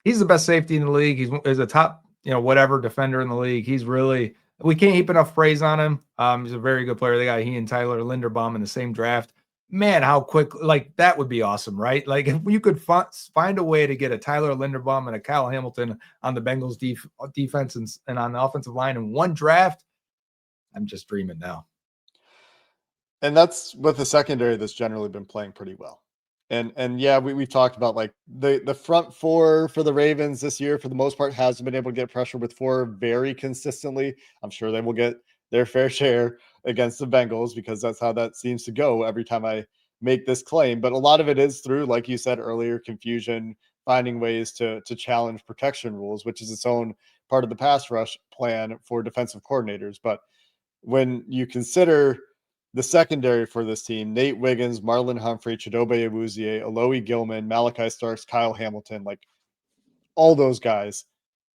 He's the best safety in the league. He's a top, whatever defender in the league. He's really. We can't heap enough praise on him. He's a very good player. They got he and Tyler Linderbaum in the same draft. Man, how quick, that would be awesome, right? Like if you could find a way to get a Tyler Linderbaum and a Kyle Hamilton on the Bengals defense and on the offensive line in one draft, I'm just dreaming now. And that's with the secondary that's generally been playing pretty well. And yeah, we've talked about like the front 4 for the Ravens this year, for the most part, hasn't been able to get pressure with 4 very consistently. I'm sure they will get their fair share against the Bengals because that's how that seems to go every time I make this claim. But a lot of it is through, like you said earlier, confusion, finding ways to challenge protection rules, which is its own part of the pass rush plan for defensive coordinators. But when you consider the secondary for this team, Nate Wiggins, Marlon Humphrey, Chidobe Awuzie, Loie Gilman, Malachi Starks, Kyle Hamilton, like all those guys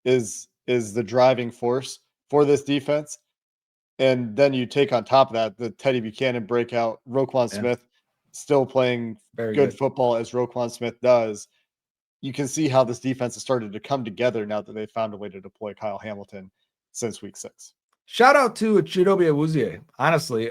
is the driving force for this defense. And then you take on top of that the Teddy Buchanan breakout, Roquan Smith still playing very good football as Roquan Smith does. You can see how this defense has started to come together now that they found a way to deploy Kyle Hamilton since week 6. Shout out to Chidobe Awuzie. Honestly,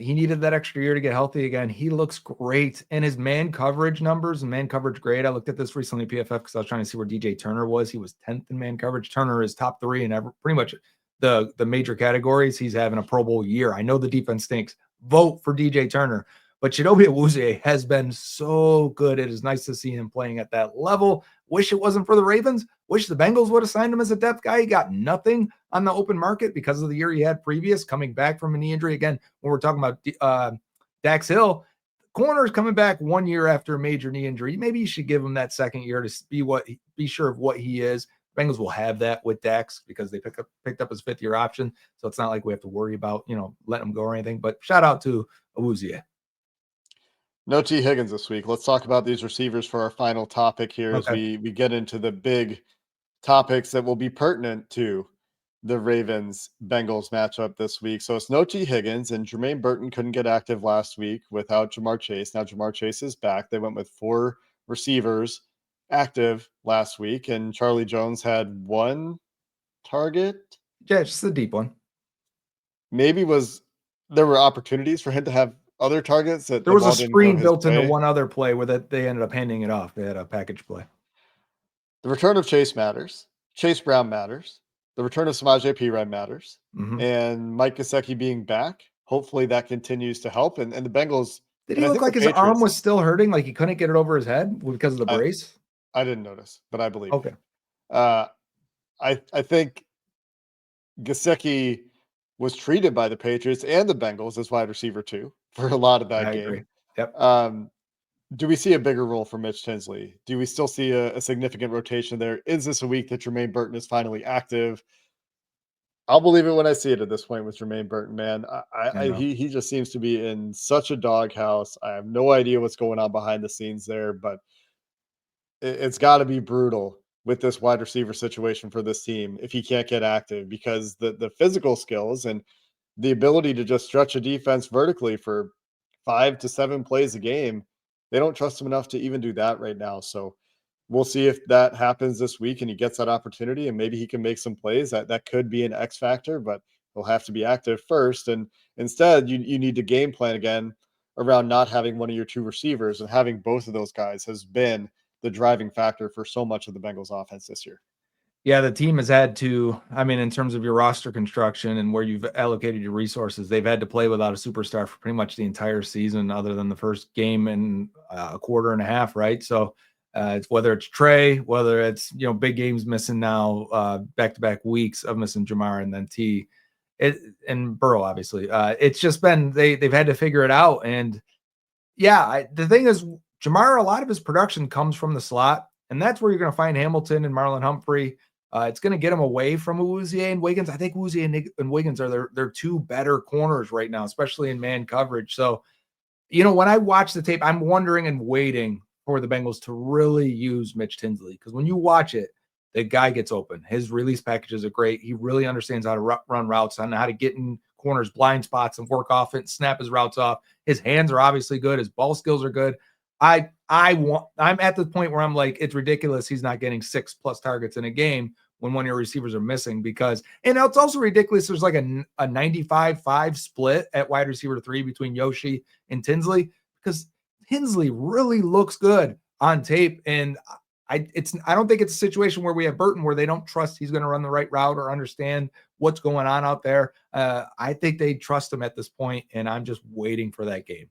he needed that extra year to get healthy again. He looks great. And his man coverage numbers and man coverage grade. I looked at this recently, PFF, because I was trying to see where DJ Turner was. He was 10th in man coverage. Turner is top 3 in pretty much the major categories. He's having a Pro Bowl year. I know the defense stinks. Vote for DJ Turner. But Chidobe Awuzie has been so good. It is nice to see him playing at that level. Wish it wasn't for the Ravens. Wish the Bengals would have signed him as a depth guy. He got nothing on the open market because of the year he had previous, coming back from a knee injury. Again, when we're talking about Dax Hill, corners coming back 1 year after a major knee injury. Maybe you should give him that second year to be sure of what he is. Bengals will have that with Dax because they picked up his 5th-year option. So it's not like we have to worry about, letting him go or anything. But shout out to Awuzie. No Tee Higgins this week. Let's talk about these receivers for our final topic here as we get into the big topics that will be pertinent to the Ravens-Bengals matchup this week. So it's no Tee Higgins, and Jermaine Burton couldn't get active last week without Jamar Chase. Now Jamar Chase is back. They went with 4 receivers active last week, and Charlie Jones had 1 target. Yeah, just the deep one. Maybe there were opportunities for him to have other targets. There was a screen built into one other play where they ended up handing it off. They had a package play. The return of Chase matters. Chase Brown matters. The return of Samaje Perine matters. And Mike Gesicki being back hopefully that continues to help. And the Bengals, Did and he I look think the like his arm Patriots, was still hurting? Like he couldn't get it over his head because of the I, brace? I didn't notice, but I believe you. Okay. Uh, I think Gesicki was treated by the Patriots and the Bengals as wide receiver too for a lot of that I game. agree. Yep. Do we see a bigger role for Mitch Tinsley? Do we still see a significant rotation there? Is this a week that Jermaine Burton is finally active? I'll believe it when I see it at this point with Jermaine Burton, man. I know. He just seems to be in such a doghouse. I have no idea what's going on behind the scenes there, but it's got to be brutal with this wide receiver situation for this team if he can't get active because the physical skills and the ability to just stretch a defense vertically for 5 to 7 plays a game, they don't trust him enough to even do that right now. So we'll see if that happens this week and he gets that opportunity and maybe he can make some plays. That could be an X factor, but he'll have to be active first. And instead, you need to game plan again around not having one of your two receivers, and having both of those guys has been the driving factor for so much of the Bengals offense this year. Yeah, the team has had to, I mean, in terms of your roster construction and where you've allocated your resources, they've had to play without a superstar for pretty much the entire season, other than the first game and a quarter and a half, right? So it's whether it's Trey, whether it's, big games missing now, back-to-back weeks of missing Jamar and then T, and Burrow, obviously. It's just been, they've had to figure it out. And yeah, the thing is, Jamar, a lot of his production comes from the slot, and that's where you're going to find Hamilton and Marlon Humphrey. It's going to get him away from Awuzie and Wiggins. I think Awuzie and Wiggins are their two better corners right now, especially in man coverage. So, when I watch the tape, I'm wondering and waiting for the Bengals to really use Mitch Tinsley, because when you watch it, the guy gets open. His release packages are great. He really understands how to run routes and how to get in corners, blind spots, and work off it, snap his routes off. His hands are obviously good. His ball skills are good. I'm at the point where I'm like, it's ridiculous he's not getting 6+ targets in a game when one of your receivers are missing, and it's also ridiculous. There's like a 95-5 split at wide receiver 3 between Yoshi and Tinsley, because Tinsley really looks good on tape. And I don't think it's a situation where we have Burton where they don't trust he's going to run the right route or understand what's going on out there. I think they trust him at this point, and I'm just waiting for that game.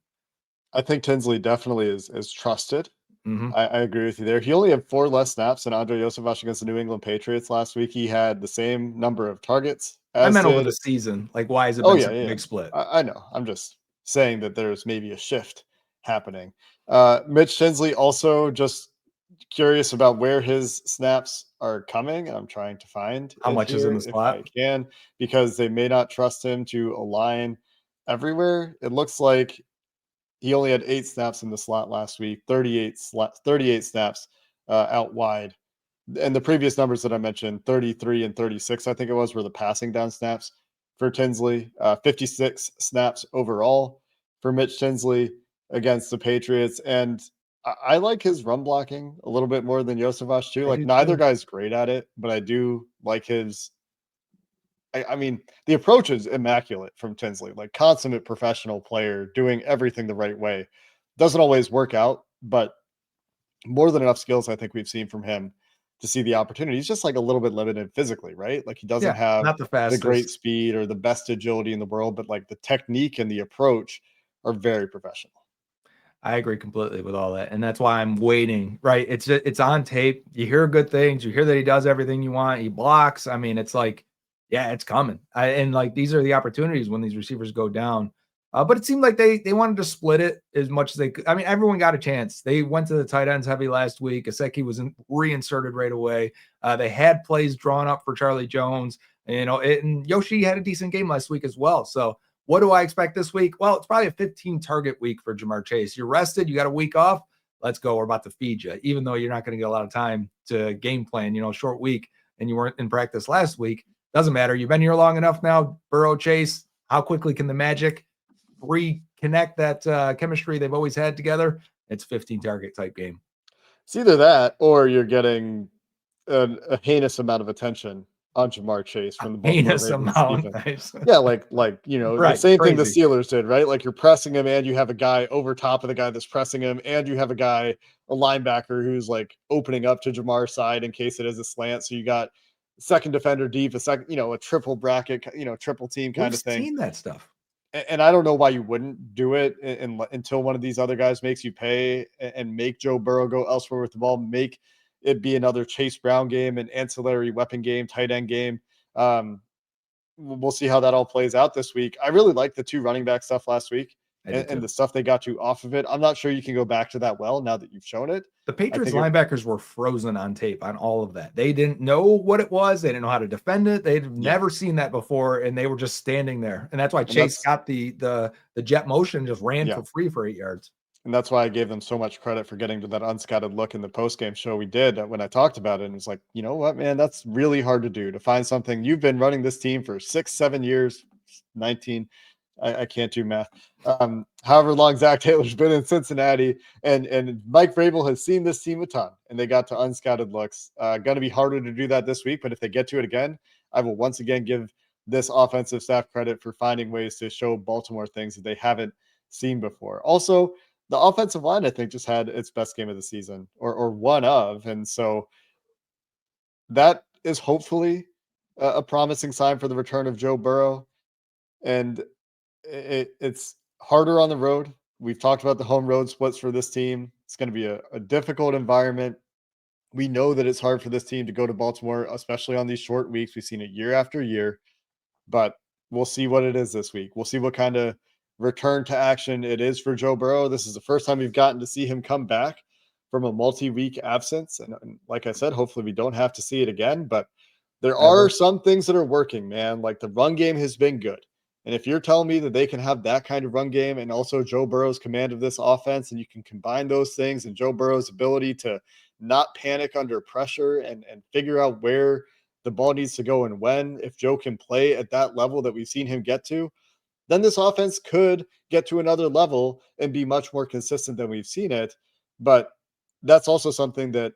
I think Tinsley definitely is trusted. Mm-hmm. I agree with you there. He only had 4 less snaps than Andre Joseph against the New England Patriots last week. He had the same number of targets I as meant over the did. season. Like, why has it Oh been yeah, such a yeah. big split? I know. I'm just saying that there's maybe a shift happening. Mitch Tinsley also just curious about where his snaps are coming. I'm trying to find How it much is in here the if I slot? can, because they may not trust him to align everywhere. It looks like he only had 8 snaps in the slot last week, 38 snaps out wide. And the previous numbers that I mentioned, 33 and 36, I think it was, were the passing down snaps for Tinsley. 56 snaps overall for Mitch Tinsley against the Patriots. And I like his run blocking a little bit more than Josevach too. I Like do neither too. guy's great at it, but I do like his. I mean, the approach is immaculate from Tinsley, like consummate professional player doing everything the right way. Doesn't always work out, but more than enough skills I think we've seen from him to see the opportunity. He's just like a little bit limited physically, right? Like he doesn't Yeah, have not the the great fastest. speed or the best agility in the world, but like the technique and the approach are very professional. I agree completely with all that, and that's why I'm waiting. Right? It's on tape. You hear good things. You hear that he does everything you want. He blocks. I mean, it's like, yeah, it's coming. And like these are the opportunities when these receivers go down. But it seemed like they wanted to split it as much as they could. I mean, everyone got a chance. They went to the tight ends heavy last week. Gesicki was reinserted right away. They had plays drawn up for Charlie Jones. And Yoshi had a decent game last week as well. So what do I expect this week? Well, it's probably a 15 target week for Jamar Chase. You're rested. You got a week off. Let's go. We're about to feed you, even though you're not going to get a lot of time to game plan, short week, and you weren't in practice last week. Doesn't matter. You've been here long enough now. Burrow, Chase, how quickly can the Magic reconnect that chemistry they've always had together? It's 15 target type game. It's either that or you're getting a heinous amount of attention on Jamar Chase from the Baltimore Heinous Ravens amount. defense. Nice. Yeah, the Right. same thing the Crazy. Steelers did, right? Like you're pressing him and you have a guy over top of the guy that's pressing him, and you have a linebacker who's like opening up to Jamar's side in case it is a slant. So you got second defender deep, a triple bracket, triple team kind We've of thing. seen that stuff. and I don't know why you wouldn't do it until one of these other guys makes you pay and make Joe Burrow go elsewhere with the ball, make it be another Chase Brown game, an ancillary weapon game, tight end game. Um, we'll see how that all plays out this week. I really liked the 2 running back stuff last week and the stuff they got you off of it. I'm not sure you can go back to that well now that you've shown it. The Patriots linebackers were frozen on tape on all of that. They didn't know what it was. They didn't know how to defend it. They'd never seen that before, and they were just standing there. And that's why Chase got the jet motion, just ran for free for 8 yards. And that's why I gave them so much credit for getting to that unscattered look in the post-game show we did when I talked about it. And it's like, you know what, man, that's really hard to do, to find something. You've been running this team for 6-7 years, 19. I can't do math. However long Zach Taylor's been in Cincinnati, and Mike Vrabel has seen this team a ton, and they got to unscattered looks. Going to be harder to do that this week, but if they get to it again, I will once again give this offensive staff credit for finding ways to show Baltimore things that they haven't seen before. Also, the offensive line, I think, just had its best game of the season, or one of, and so that is hopefully a promising sign for the return of Joe Burrow. And it's harder on the road. We've talked about the home road splits for this team. It's going to be a difficult environment. We know that it's hard for this team to go to Baltimore, especially on these short weeks. We've seen it year after year, but we'll see what it is this week. We'll see what kind of return to action it is for Joe Burrow. This is the first time we've gotten to see him come back from a multi-week absence. And like I said, hopefully we don't have to see it again, but there are some things that are working, man. Like the run game has been good. And if you're telling me that they can have that kind of run game and also Joe Burrow's command of this offense, and you can combine those things and Joe Burrow's ability to not panic under pressure and figure out where the ball needs to go and when, if Joe can play at that level that we've seen him get to, then this offense could get to another level and be much more consistent than we've seen it. But that's also something that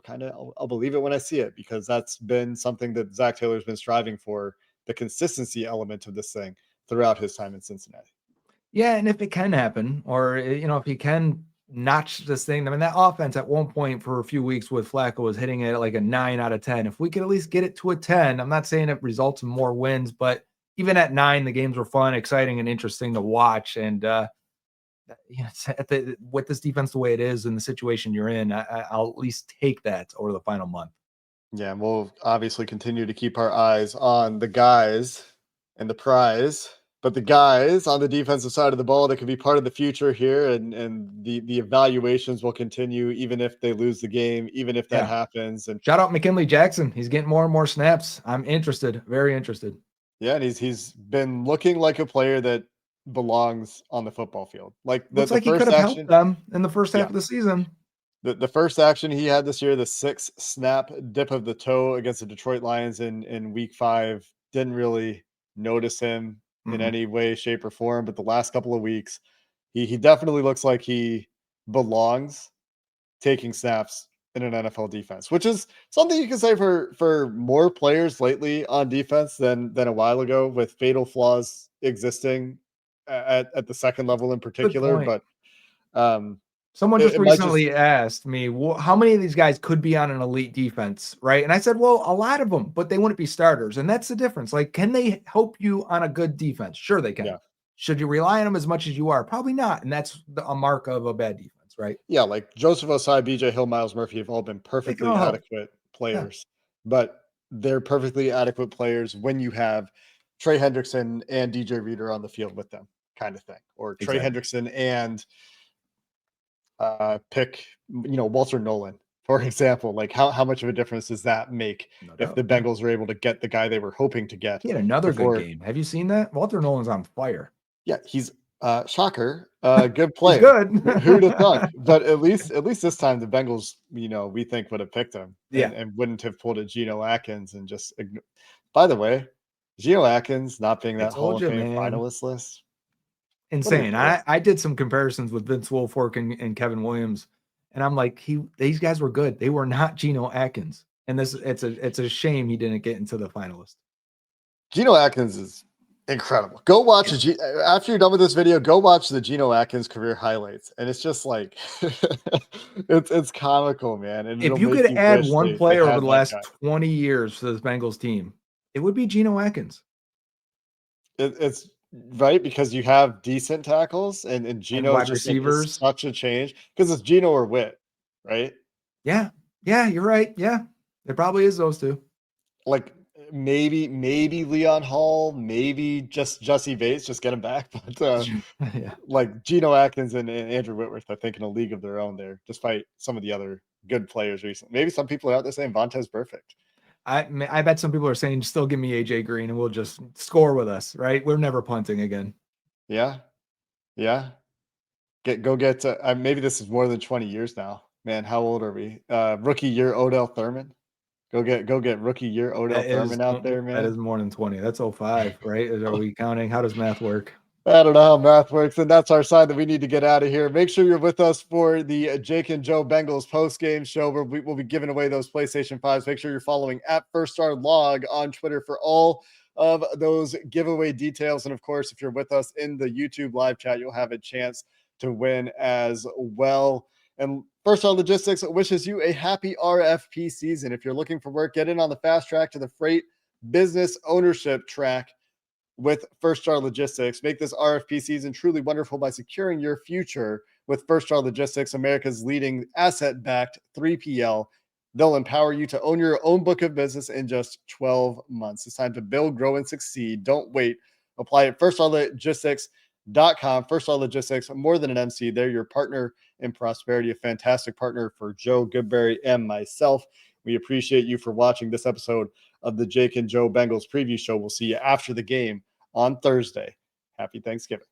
I'll believe it when I see it, because that's been something that Zach Taylor's been striving for, the consistency element of this thing throughout his time in Cincinnati. Yeah, and if it can happen, or if he can notch this thing, I mean, that offense at one point for a few weeks with Flacco was hitting it like a 9 out of 10. If we could at least get it to a 10, I'm not saying it results in more wins, but even at 9, the games were fun, exciting, and interesting to watch. And with this defense the way it is and the situation you're in, I'll at least take that over the final month. Yeah, and we'll obviously continue to keep our eyes on the guys and the prize, but the guys on the defensive side of the ball that could be part of the future here, and the evaluations will continue even if they lose the game, even if that happens. And shout out McKinley Jackson. He's getting more and more snaps. I'm interested, very interested. Yeah, and he's been looking like a player that belongs on the football field. Like looks like he could have helped them in the first half of the season. The first action he had this year, the 6 snap dip of the toe against the Detroit Lions in week 5, didn't really notice him in any way, shape, or form. But the last couple of weeks, he definitely looks like he belongs taking snaps in an NFL defense, which is something you can say for more players lately on defense than a while ago, with fatal flaws existing at the second level in particular. But someone just recently asked me, well, how many of these guys could be on an elite defense, right? And I said, well, a lot of them, but they wouldn't be starters. And that's the difference. Like, can they help you on a good defense? Sure, they can. Yeah. Should you rely on them as much as you are? Probably not. And that's a mark of a bad defense, right? Yeah, like Joseph Osai, BJ Hill, Miles Murphy have all been perfectly adequate players. But they're perfectly adequate players when you have Trey Hendrickson and DJ Reader on the field with them, kind of thing. Or Trey Hendrickson and pick, Walter Nolan, for example. Like how much of a difference does that make if the Bengals are able to get the guy they were hoping to get? He had another good game. Have you seen that? Walter Nolan's on fire. Yeah, he's shocker, good player. Good. Who'd have thought? But at least this time the Bengals, we think would have picked him, and wouldn't have pulled a Geno Atkins and just. By the way, Geno Atkins not being that Hall of Fame finalist list. Insane. I did some comparisons with Vince Wilfork and Kevin Williams, and I'm like, these guys were good. They were not Geno Atkins, and it's a shame he didn't get into the finalist. Geno Atkins is incredible. Go watch after you're done with this video. Go watch the Geno Atkins career highlights, and it's just like it's comical, man. And if you could add one player over the last 20 years to this Bengals team, it would be Geno Atkins. It's right? Because you have decent tackles, and and Geno is wide just like is receivers. such a change because it's Geno or Witt, right? Yeah. Yeah, you're right. Yeah. It probably is those two. Like maybe Leon Hall, maybe just Jesse Bates, just get him back. But Yeah. like Geno Atkins and Andrew Whitworth, I think in a league of their own there, despite some of the other good players recently. Maybe some people are out there saying Vontez perfect. I bet some people are saying, still give me AJ Green and we'll just score with us, right? We're never punting again. Yeah, yeah. Get. Maybe this is more than 20 years now. Man, how old are we? Rookie year Odell Thurman. Go get rookie year Odell Thurman out there, That is man. more than 20. That's 05, right? Are we counting? How does math work? I don't know how math works, and that's our sign that we need to get out of here. Make sure you're with us for the Jake and Joe Bengals post-game show where we'll be giving away those PlayStation 5s. Make sure you're following at First Star Log on Twitter for all of those giveaway details. And of course, if you're with us in the YouTube live chat, you'll have a chance to win as well. And First Star Logistics wishes you a happy RFP season. If you're looking for work, get in on the fast track to the freight business ownership track with First Star Logistics. Make this RFP season truly wonderful by securing your future with First Star Logistics, America's leading asset-backed 3PL. They'll empower you to own your own book of business in just 12 months. It's time to build, grow, and succeed. Don't wait. Apply at firststarlogistics.com. First Star Logistics, more than an MC. They're your partner in prosperity, a fantastic partner for Joe Goodberry and myself. We appreciate you for watching this episode of the Jake and Joe Bengals preview show. We'll see you after the game on Thursday. Happy Thanksgiving.